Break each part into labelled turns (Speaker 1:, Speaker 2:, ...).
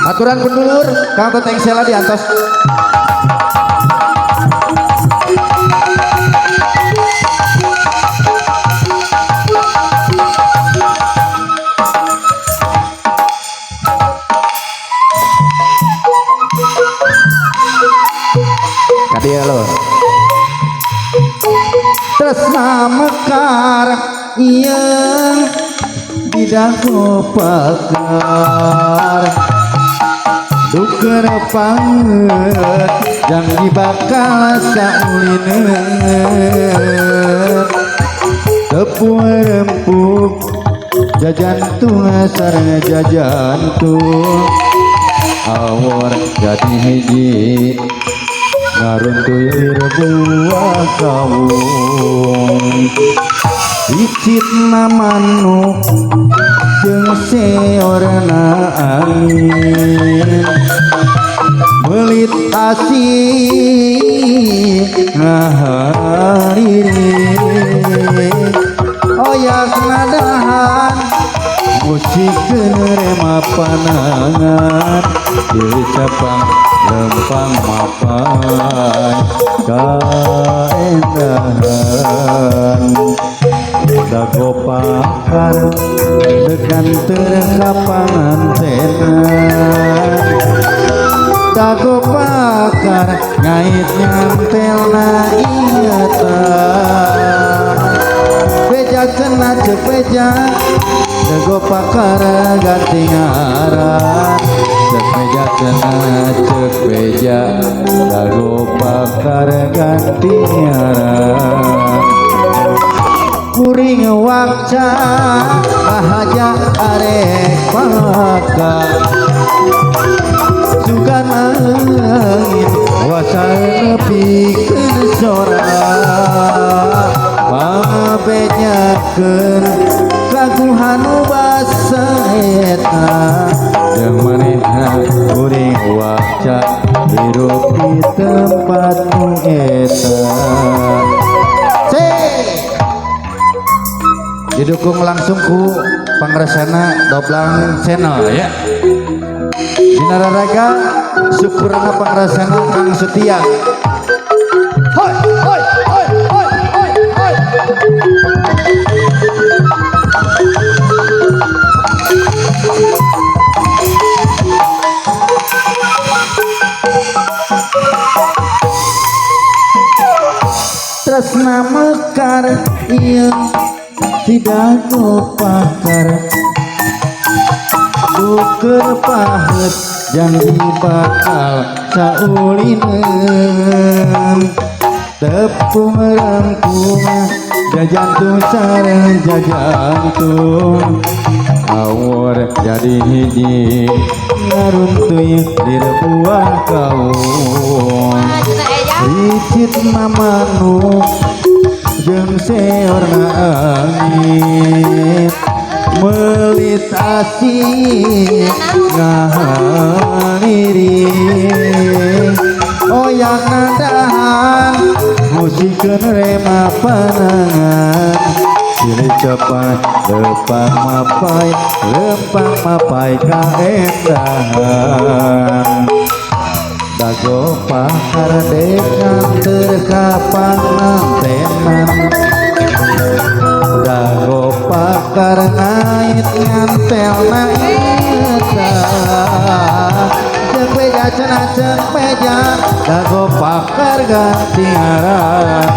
Speaker 1: Aturan pendulur Kang Teteng Sela diantos. Kadia lo. Tresna mekar ieung didago pakar duker panget jang dibakal saulineun tepung rempuk jajantung sareng jajantung awor jadi hiji ngaruntuy buah kawung icitna manuk jeung seorna angin belit asih ngahariri oyak ngadahan musikeun rema panangan dicapang lempang mapan kaendahan dago pakar tekan terkapangan tenan dago pakar ngait nyantelna ingatan beja kena cepeja dago pakar ganti ngaran cepeja kena cepeja dago pakar ganti ngaran kuring wakca bahaja arek maka sugan angin wasan nepikeun sora pabejakeun kaguhan basa eta jeung manehna kuring wakca hirup di tempat eta didukung langsung ku pangresana Doblang Channel ya. Dina raraga syukurna pangresana Kang Setia. Hoi hoi hoi hoi hoi hoi. Tresna mekar ieu didago pakar duker pahet jang dibakal saulineun tepung rangkung jajantung sareng jajantung awor jadi hiji ngaruntuy di buah kawung ricit manuk jeung seorna angin melit asih ngahariri oyak nadahan musikeun rema panangan silih cepat lempang mapai kaendahan dago pakar dekan terkapangan tenan dago pakar ngait ngantelna eta jeung beja cenah ceuk beja dago pakar ganti ngaran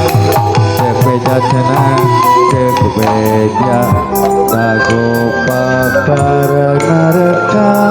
Speaker 1: ceuk beja cenah ceuk beja dago pakar nareka